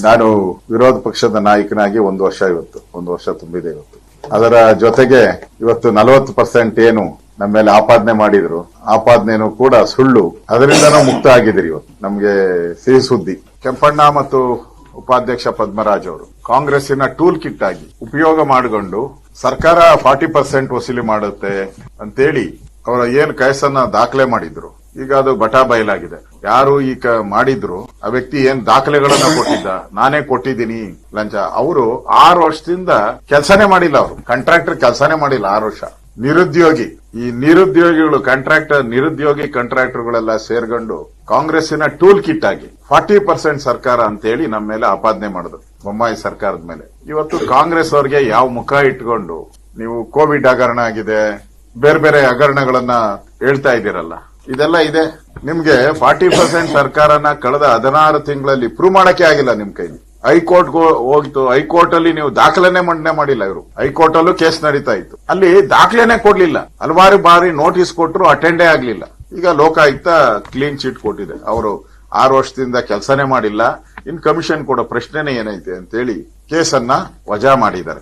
ನಾನು ವಿರೋಧ ಪಕ್ಷದ ನಾಯಕನಾಗಿ ಒಂದು ವರ್ಷ ತುಂಬಿದೆ ಇವತ್ತು. ಅದರ ಜೊತೆಗೆ ಇವತ್ತು 40% ಏನು ನಮ್ಮ ಮೇಲೆ ಆಪಾದನೆ ಮಾಡಿದ್ರು, ಆಪಾದನೆನೂ ಕೂಡ ಸುಳ್ಳು. ಅದರಿಂದನೂ ಮುಕ್ತ ಆಗಿದ್ದೀರಿ. ಇವತ್ತು ನಮ್ಗೆ ಸಿಹಿ ಸುದ್ದಿ. ಕೆಂಪಣ್ಣ ಮತ್ತು ಉಪಾಧ್ಯಕ್ಷ ಪದ್ಮರಾಜ್ ಅವರು ಕಾಂಗ್ರೆಸ್ಸಿನ ಟೂಲ್ ಕಿಟ್ ಆಗಿ ಉಪಯೋಗ ಮಾಡಿಕೊಂಡು ಸರ್ಕಾರ 40% ವಸೂಲಿ ಮಾಡುತ್ತೆ ಅಂತೇಳಿ ಅವರ ಏನ್ ಕೇಸನ್ನ ದಾಖಲೆ ಮಾಡಿದ್ರು. ಈಗ ಅದು ಬಟಾ ಬಯಲಾಗಿದೆ. ಯಾರು ಈಗ ಮಾಡಿದ್ರು ಆ ವ್ಯಕ್ತಿ ಏನ್ ದಾಖಲೆಗಳನ್ನ ಕೊಟ್ಟಿದ್ದ, ನಾನೇ ಕೊಟ್ಟಿದ್ದೀನಿ ಲಂಚ. ಅವರು 6 ವರ್ಷದಿಂದ ಕೆಲಸನೇ ಮಾಡಿಲ್ಲ. ಅವರು ಕಾಂಟ್ರಾಕ್ಟರ್ ಕೆಲಸನೇ ಮಾಡಿಲ್ಲ 6 ವರ್ಷ. ನಿರುದ್ಯೋಗಿ, ಈ ನಿರುದ್ಯೋಗಿಗಳು ನಿರುದ್ಯೋಗಿ ಕಾಂಟ್ರಾಕ್ಟರ್ಗಳೆಲ್ಲ ಸೇರ್ಕೊಂಡು ಕಾಂಗ್ರೆಸ್ಸಿನ ಟೂಲ್ ಕಿಟ್ ಆಗಿ 40% ಸರ್ಕಾರ ಅಂತೇಳಿ ನಮ್ಮ ಮೇಲೆ ಆಪಾದನೆ ಮಾಡಿದ್ರು, ಬೊಮ್ಮಾಯಿ ಸರ್ಕಾರದ ಮೇಲೆ. ಇವತ್ತು ಕಾಂಗ್ರೆಸ್ ಅವರಿಗೆ ಯಾವ ಮುಖ ಇಟ್ಕೊಂಡು ನೀವು ಕೋವಿಡ್ ಹಗರಣ ಆಗಿದೆ, ಬೇರೆ ಬೇರೆ ಹಗರಣಗಳನ್ನ ಹೇಳ್ತಾ ಇದ್ದೀರಲ್ಲ, ಇದೆಲ್ಲ ಇದೆ. ನಿಮ್ಗೆ 40% ಸರ್ಕಾರನ ಕಳೆದ 16 ತಿಂಗಳಲ್ಲಿ ಪ್ರೂವ್ ಮಾಡಕ್ಕೆ ಆಗಿಲ್ಲ ನಿಮ್ ಕೈಲಿ. ಹೈಕೋರ್ಟ್ ಹೋಗಿತ್ತು, ಹೈಕೋರ್ಟ್ ಅಲ್ಲಿ ನೀವು ದಾಖಲೆನೆ ಮಂಡನೆ ಮಾಡಿಲ್ಲ. ಇವರು ಹೈಕೋರ್ಟ್ ಅಲ್ಲೂ ಕೇಸ್ ನಡೀತಾ ಇತ್ತು, ಅಲ್ಲಿ ದಾಖಲೆನೆ ಕೊಡ್ಲಿಲ್ಲ. ಹಲವಾರು ಬಾರಿ ನೋಟಿಸ್ ಕೊಟ್ಟರು, ಅಟೆಂಡೇ ಆಗ್ಲಿಲ್ಲ. ಈಗ ಲೋಕಾಯುಕ್ತ ಕ್ಲೀನ್ ಚಿಟ್ ಕೊಟ್ಟಿದೆ. ಅವರು 6 ವರ್ಷದಿಂದ ಕೆಲಸನೇ ಮಾಡಿಲ್ಲ, ಇನ್ ಕಮಿಷನ್ ಕೊಡೋ ಪ್ರಶ್ನೆನೇ ಏನೈತೆ ಅಂತೇಳಿ ಕೇಸನ್ನ ವಜಾ ಮಾಡಿದ್ದಾರೆ.